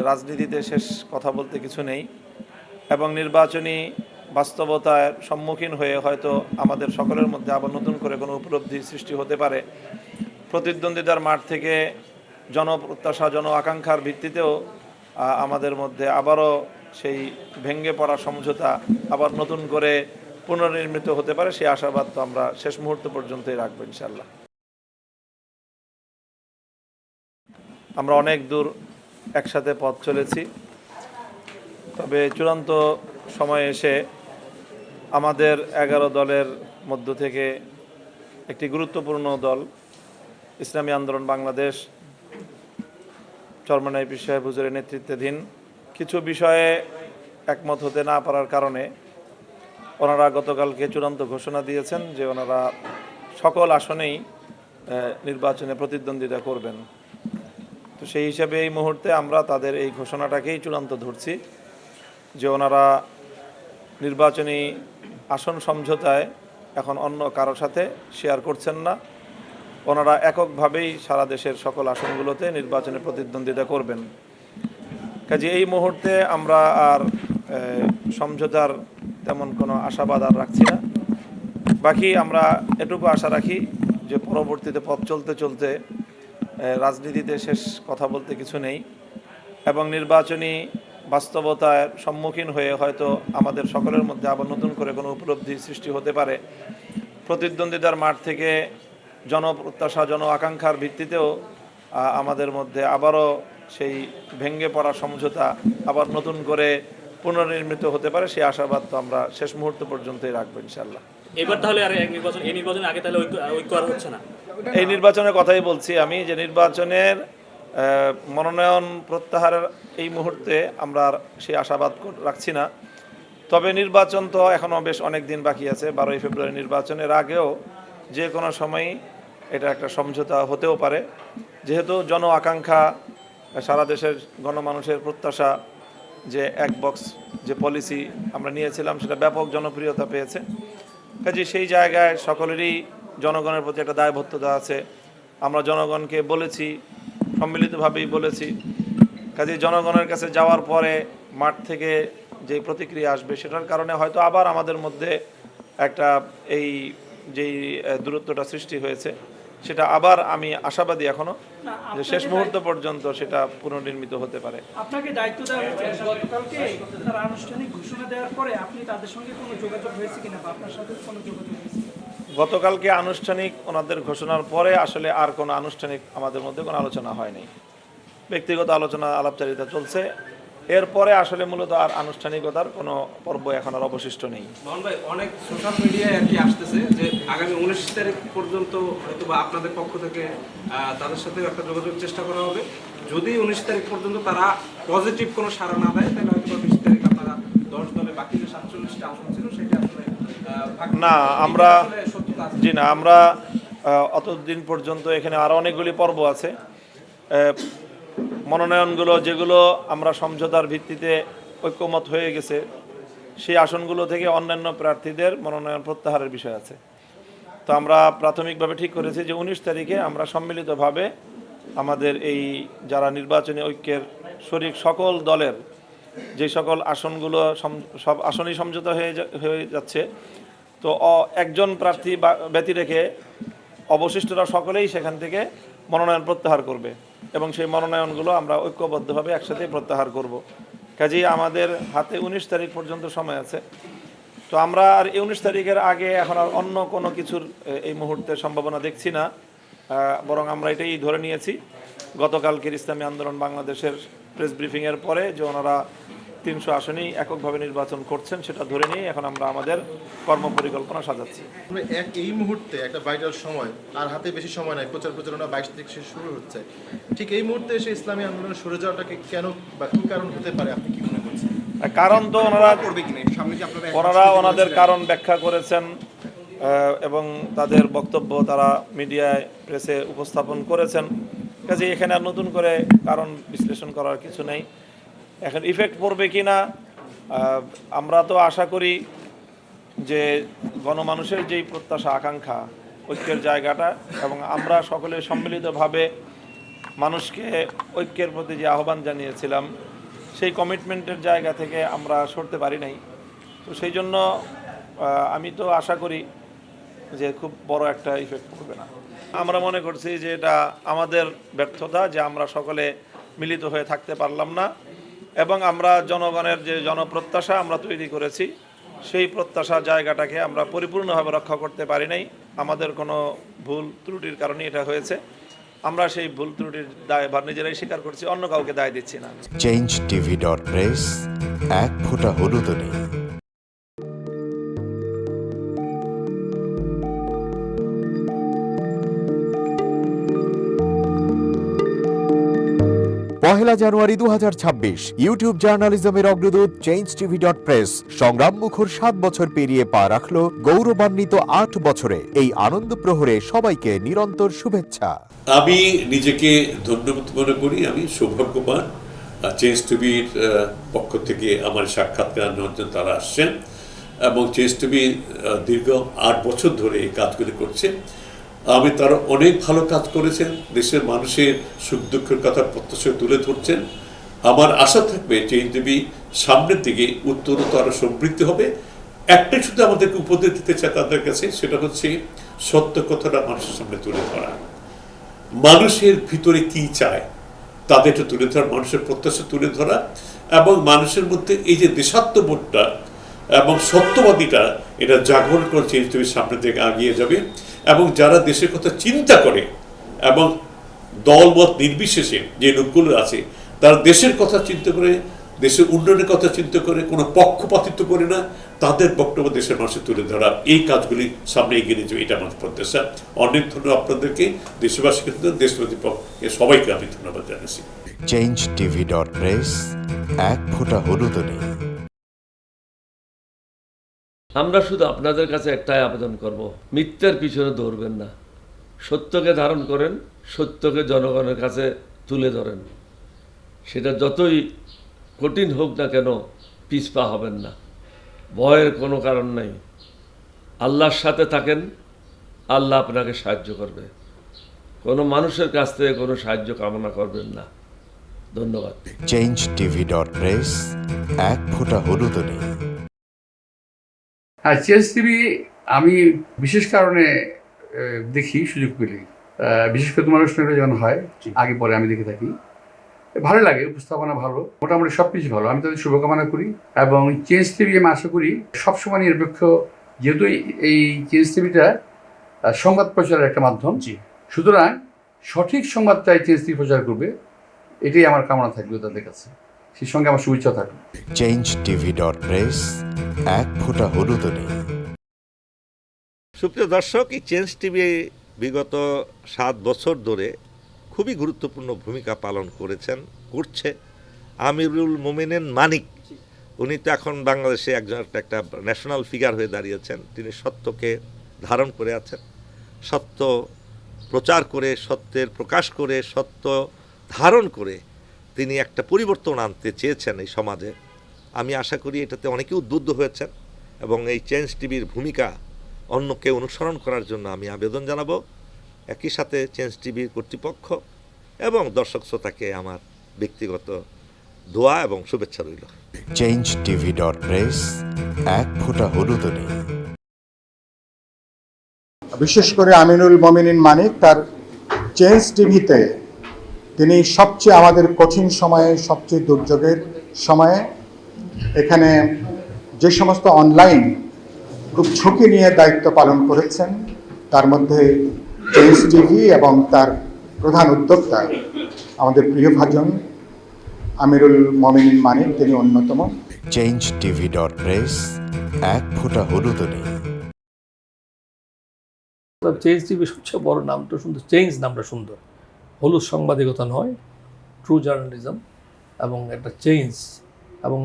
রাজনীতিতে শেষ কথা বলতে কিছু নেই এবং নির্বাচনী বাস্তবতার সম্মুখীন হয়ে হয়তো আমাদের সকলের মধ্যে আবার নতুন করে কোনো উপলব্ধি সৃষ্টি হতে পারে। প্রতিদ্বন্দ্বিতার মাঠ থেকে জনপ্রত্যাশা জন আকাঙ্ক্ষার ভিত্তিতেও আমাদের মধ্যে আবারও সেই ভেঙে পড়া সমঝোতা আবার নতুন করে পুনর্নির্মিত হতে পারে, সেই আশাবাদ তো আমরা শেষ মুহূর্ত পর্যন্তই রাখবো ইনশাল্লাহ। আমরা অনেক দূর একসাথে পথ চলেছি, তবে চূড়ান্ত সময়ে এসে আমাদের 11 দলের মধ্য থেকে একটি গুরুত্বপূর্ণ দল ইসলামী আন্দোলন বাংলাদেশ চরমনাই পীর সাহেব হুজুরের নেতৃত্বাধীন কিছু বিষয়ে একমত হতে না পারার কারণে ওনারা গতকালকে চূড়ান্ত ঘোষণা দিয়েছেন যে ওনারা সকল আসনেই নির্বাচনে প্রতিদ্বন্দ্বিতা করবেন। তো সেই হিসাবে এই মুহূর্তে আমরা তাদের এই ঘোষণাটাকেই চূড়ান্ত ধরছি যে ওনারা নির্বাচনী আসন সমঝোতায় এখন অন্য কারোর সাথে শেয়ার করছেন না, ওনারা এককভাবেই সারা দেশের সকল আসনগুলোতে নির্বাচনে প্রতিদ্বন্দ্বিতা করবেন। কাজে এই মুহূর্তে আমরা আর সমঝোতার তেমন কোনো আশাবাদ আর রাখছি না। বাকি আমরা এটুকু আশা রাখি যে পরবর্তীতে পথ চলতে চলতে রাজনীতিতে শেষ কথা বলতে কিছু নেই এবং নির্বাচনী বাস্তবতার সম্মুখীন হয়ে হয়তো আমাদের সকলের মধ্যে আবার নতুন করে কোনো উপলব্ধি সৃষ্টি হতে পারে। প্রতিদ্বন্দ্বিতার মাঠ থেকে জনপ্রত্যাশা জন আকাঙ্ক্ষার ভিত্তিতেও আমাদের মধ্যে আবারও সেই ভেঙে পড়া সমঝোতা আবার নতুন করে পুনর্নির্মিত হতে পারে, সেই আশাবাদ তো আমরা শেষ মুহূর্ত পর্যন্তই রাখবো ইনশাল্লাহ। এবার তাহলে আর এই নির্বাচনের আগে তাহলে ঐক্য আর হচ্ছে না? এই নির্বাচনের কথাই বলছি আমি, যে নির্বাচনের মনোনয়ন প্রত্যাহারের এই মুহূর্তে আমরা আর সেই আশাবাদ রাখছি না। তবে নির্বাচন তো এখনও বেশ অনেক দিন বাকি আছে। 12ই ফেব্রুয়ারি নির্বাচনের আগেও যে কোনো সময়ই এটা একটা সমঝোতা হতেও পারে, যেহেতু জন আকাঙ্ক্ষা সারা দেশের গণমানুষের প্রত্যাশা যে এক বক্স যে পলিসি আমরা নিয়েছিলাম সেটা ব্যাপক জনপ্রিয়তা পেয়েছে। কাজে সেই জায়গায় সকলেরই জনগণের প্রতি একটা দায়বদ্ধতা আছে। আমরা জনগণকে বলেছি, সম্মিলিতভাবেই বলেছি। কাজে জনগণের কাছে যাওয়ার পরে মাঠ থেকে যে প্রতিক্রিয়া আসবে সেটার কারণে হয়তো আবার আমাদের মধ্যে একটা এই যেই দূরত্বটা সৃষ্টি হয়েছে সেটা আবার আমি আশাবাদী এখনো যে শেষ মুহূর্ত পর্যন্ত সেটা পুনর্নির্মিত হতে পারে। আপনাকে দায়িত্ব দেওয়া হয়েছে গতকালকে তারা আনুষ্ঠানিক ঘোষণা দেওয়ার পরে আপনি তাদের সঙ্গে কোনো যোগাযোগ হয়েছে কিনা বা আপনার সাথে কোনো যোগাযোগ হয়েছে? গতকালকে আনুষ্ঠানিক ওনাদের ঘোষণার পরে আসলে আর কোনো আনুষ্ঠানিক আমাদের মধ্যে কোনো আলোচনা হয়নি, ব্যক্তিগত আলোচনা আলাপচারিতা চলছে। এরপরে আসলে মূলত আর আনুষ্ঠানিকতার কোনো পর্ব এখন আর অবশিষ্ট নেই। মোহন ভাই, অনেক সোশ্যাল মিডিয়ায় আর কি আসতেছে যে আগামী 19 তারিখ পর্যন্ত হয়তো বা আপনাদের পক্ষ থেকে তাদের সাথে একটা যোগাযোগের চেষ্টা করা হবে। যদি 19 তারিখ পর্যন্ত তারা পজিটিভ কোনো সাড়া না দেয় তাহলে হয়তো 20 তারিখ আপনারা 10 দলে বাকি যে 47টা আসন ছিল সেটা আসলে না আমরা জি না আমরা অতদিন পর্যন্ত এখানে আরও অনেকগুলি পর্ব আছে। মনোনয়নগুলো যেগুলো আমরা সমঝোতার ভিত্তিতে ঐক্যমত হয়ে গেছে সেই আসনগুলো থেকে অন্যান্য প্রার্থীদের মনোনয়ন প্রত্যাহারের বিষয় আছে। তো আমরা প্রাথমিকভাবে ঠিক করেছি যে 19 তারিখে আমরা সম্মিলিতভাবে আমাদের এই যারা নির্বাচনী ঐক্যের শরিক সকল দলের যে সকল আসনগুলো সব আসনই সমঝোতা হয়ে যাচ্ছে, তো একজন প্রার্থী ব্যতি রেখে অবশিষ্টরা সকলেই সেখান থেকে মনোনয়ন প্রত্যাহার করবে এবং সেই মনোনয়নগুলো আমরা ঐক্যবদ্ধভাবে একসাথে প্রত্যাহার করব। কাজেই আমাদের হাতে 19 তারিখ পর্যন্ত সময় আছে। তো আমরা আর 19 তারিখের আগে এখন আর অন্য কোনো কিছুর এই মুহূর্তে সম্ভাবনা দেখছি না, বরং আমরা এটাই ধরে নিয়েছি গতকালকের ইসলামী আন্দোলন বাংলাদেশের প্রেস ব্রিফিংয়ের পরে যে ওনারা 300 আসনেই এককভাবে নির্বাচন করছেন সেটা ধরে নিয়ে এখন আমরা আমাদের কর্মপরিকল্পনা সাজাচ্ছি। এই মুহূর্তে একটা ভাইটাল সময়, আর হাতে বেশি সময় নাই, প্রচারণা 22 তারিখ শুরু হচ্ছে। ঠিক এই মুহূর্তে এসে ইসলামী আন্দোলন সরে যাওয়াটাকে কেন বা কী কারণ হতে পারে আপনি কি মনে করছেন? কারণ তো ওনারা ওনাদের কারণ ব্যাখ্যা করেছেন এবং তাদের বক্তব্য তারা মিডিয়ায় প্রেসে উপস্থাপন করেছেন। কাজে এখানে আর নতুন করে কারণ বিশ্লেষণ করার কিছু নেই। এখন ইফেক্ট পড়বে কি না আমরা তো আশা করি যে গণমানুষের যেই প্রত্যাশা আকাঙ্ক্ষা ঐক্যের জায়গাটা এবং আমরা সকলে সম্মিলিতভাবে মানুষকে ঐক্যের প্রতি যে আহ্বান জানিয়েছিলাম সেই কমিটমেন্টের জায়গা থেকে আমরা সরতে পারি নাই। তো সেই জন্য আমি তো আশা করি যে খুব বড় একটা ইফেক্ট পড়বে না। আমরা মনে করছি যে এটা আমাদের ব্যর্থতা যে আমরা সকলে মিলিত হয়ে থাকতে পারলাম না, এবং আমরা জনগণের যে জনপ্রত্যাশা আমরা তৈরি করেছি সেই প্রত্যাশা জায়গাটাকে আমরা পরিপূর্ণভাবে রক্ষা করতে পারি নাই। আমাদের কোনো ভুল ত্রুটির কারণে এটা হয়েছে। আমরা সেই ভুল ত্রুটির দায়ভার নিজেরাই স্বীকার করছি, অন্য কাউকে দায় দিচ্ছি না। changetv.press এক ফোঁটা হলুদও নেই। পহেলা জানুয়ারি 2026 ইউটিউব জার্নালিজমের অগ্রদূত changetv.press সংগ্রাম মুখর 7 বছর পেরিয়ে পা রাখলো গৌরবান্বিত 8 বছরে। এই আনন্দ প্রহরে সবাইকে নিরন্তর শুভেচ্ছা। আমি নিজেকে ধন্যবাদ মনে করি, আমি সৌভাগ্যবান। চেঞ্জ টিভির পক্ষ থেকে আমার সাক্ষাৎকার নেওয়ার জন্য তারা আসছেন, এবং চেঞ্জ টিভি দীর্ঘ 8 বছর ধরে এই কাজগুলি করছে। আমি তারা অনেক ভালো কাজ করেছেন, দেশের মানুষের সুখ দুঃখের কথা প্রত্যক্ষ তুলে ধরছেন। আমার আশা থাকবে চেঞ্জ টিভি সামনের দিকে উত্তরোত্তর আরও সমৃদ্ধ হবে। একটাই শুধু আমাদেরকে উপদেশ দিতে চায় তাদের কাছে, সেটা হচ্ছে সত্য কথাটা মানুষের সামনে তুলে ধরা, মানুষের ভিতরে কি চায় তাদেরটা তুলে ধরা, মানুষের প্রত্যাশা তুলে ধরা, এবং মানুষের মধ্যে এই যে দেশাত্মবোধটা এবং সত্যবাদীটা এটা জাগরণ করে চেঞ্জ টিভির সামনের দিকে এগিয়ে যাবে। এবং যারা দেশের কথা চিন্তা করে এবং দলমত নির্বিশেষে যে লোকগুলো আছে তারা দেশের কথা চিন্তা করে, দেশের উন্নয়নের কথা চিন্তা করে, কোনো পক্ষপাতিত্ব করে না, তাদের বক্তব্য দেশের মানুষের তুলে ধরা, এই কাজগুলি সামনে এগিয়ে নিয়ে যাবে, এটা আমাদের প্রত্যাশা। অনেক ধন্যবাদ আপনাদেরকে, দেশবাসীকে, দেশবাসী পক্ষে সবাইকে আমি ধন্যবাদ জানাচ্ছি। changetv.press এক ফোঁটা হলুদও নেই। আমরা শুধু আপনাদের কাছে একটাই আবেদন করব, মিথ্যার পিছনে দৌড়বেন না, সত্যকে ধারণ করেন, সত্যকে জনগণের কাছে তুলে ধরেন। সেটা যতই কঠিন হোক না কেন পিছপা হবেন না, ভয়ের কোনো কারণ নাই। আল্লাহর সাথে থাকেন, আল্লাহ আপনাকে সাহায্য করবে। কোনো মানুষের কাছ থেকে কোনো সাহায্য কামনা করবেন না। ধন্যবাদ। changetv.press এক ফোঁটা হলুদও নেই। হ্যাঁ, চেঞ্জ টিভি আমি বিশেষ কারণে দেখি সুযোগ পেলে, বিশেষ করে তোমার অনুষ্ঠানটা যখন হয় আগে পরে আমি দেখে থাকি, ভালো লাগে, উপস্থাপনা ভালো, মোটামুটি সব কিছু ভালো। আমি তাদের শুভকামনা করি, এবং চেঞ্জ টিভি আমি আশা করি সবসময় নিরপেক্ষ, যেহেতু এই চেঞ্জ টিভিটা সংবাদ প্রচারের একটা মাধ্যম, সুতরাং সঠিক সংবাদটাই চেঞ্জ টিভি প্রচার করবে, এটাই আমার কামনা থাকবে তাদের কাছে। সেই সঙ্গে আমার শুভেচ্ছা থাকবে। changetv.press এক ফোঁটা হলুদও নেই। সুপ্রিয় দর্শক, এই চেঞ্জ টিভি বিগত 7 বছর ধরে খুবই গুরুত্বপূর্ণ ভূমিকা পালন করছে আমিরুল মোমিনিন মানিক। উনি তো এখন বাংলাদেশে একজন একটা ন্যাশনাল ফিগার হয়ে দাঁড়িয়েছেন। তিনি সত্যকে ধারণ করে আছেন, সত্য প্রচার করে, সত্যের প্রকাশ করে, সত্য ধারণ করে তিনি একটা পরিবর্তন আনতে চেয়েছেন এই সমাজে। আমি আশা করি এটাতে অনেকে উদ্বুদ্ধ হয়েছেন, এবং এই চেঞ্জ টিভির ভূমিকা অন্যকে অনুসরণ করার জন্য আমি আবেদন জানাবো। একই সাথে চেঞ্জ টিভির কর্তৃপক্ষ এবং দর্শক শ্রোতাকে আমার ব্যক্তিগত দোয়া এবং শুভেচ্ছা রইল। changetv.press এক ফোঁটা হলুদও নেই। বিশেষ করে আমিনুল মোমিনিন মানিক তার চেঞ্জ টিভিতে তিনি সবচেয়ে আমাদের কঠিন সময়ে, সবচেয়ে দুর্যোগের সময়ে এখানে যে সমস্ত অনলাইন খুব ঝুঁকি নিয়ে দায়িত্ব পালন করেছেন, তার মধ্যে চেঞ্জ টিভি এবং তার প্রধান উদ্যোক্তা আমাদের প্রিয় ভাজন আমিরুল মোমিনিন মানিক, তিনি অন্যতম। changetv.press এক ফোঁটা হলুদও নেই। চেঞ্জ টিভি সবচেয়ে বড় নামটা সুন্দর, চেঞ্জ নামটা সুন্দর, হলুদ সাংবাদিকতা নয়, ট্রু জার্নালিজম, এবং একটা চেঞ্জ, এবং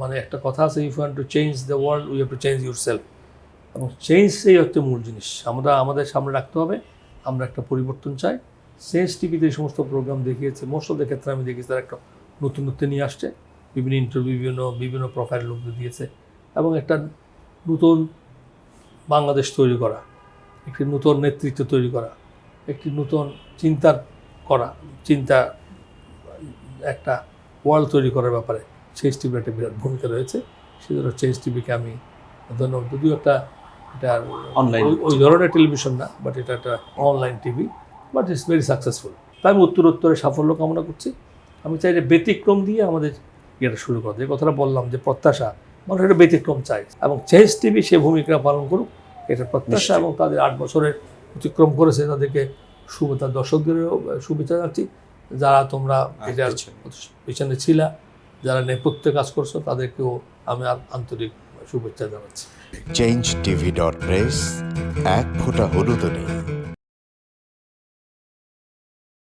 মানে একটা কথা আছে, if you want to change the world we have to change yourself, এবং চেঞ্জটাই হচ্ছে মূল জিনিস। আমরা আমাদের সামনে রাখতে হবে, আমরা একটা পরিবর্তন চাই। চেঞ্জ টিভিতে এই সমস্ত প্রোগ্রাম দেখিয়েছে, মোস্ট অফ দ্য ক্ষেত্রে আমি দেখেছি তারা একটা নতুনত্ব নিয়ে আসছে, বিভিন্ন ইন্টারভিউ, বিভিন্ন প্রোফাইল লোকদের দিয়েছে, এবং একটা নতুন বাংলাদেশ তৈরি করা, একটি নতুন নেতৃত্ব তৈরি করা, একটি নতুন চিন্তা একটা ওয়ার্ল্ড তৈরি করার ব্যাপারে চেঞ্জ টিভির একটা বিরাট ভূমিকা রয়েছে। সেজন্য চেঞ্জ টিভিকে আমি ধন্যবাদ। যদিও এটা Online. ওই ধরনের টেলিভিশন না, বাট এটা একটা online TV, but it's very successful. তাই আমি উত্তরোত্তরে সাফল্য কামনা করছি। আমি চাই যে ব্যতিক্রম দিয়ে আমাদের ইয়েটা শুরু করতে, যে কথাটা বললাম যে প্রত্যাশা, মানুষ একটা ব্যতিক্রম চাই এবং চেঞ্জ টিভি সে ভূমিকা পালন করুক, এটা প্রত্যাশা। এবং তাদের 8 বছরের অতিক্রম করেছে, তাদেরকে তার দর্শকদেরও শুভেচ্ছা জানাচ্ছি। যারা তোমরা এটার পিছনে ছিলা, যারা নেপথ্যে কাজ করছো, তাদেরকেও আমি আন্তরিক শুভেচ্ছা জানাচ্ছি। changeTV.press, এক ফোঁটা হলুদ নেই।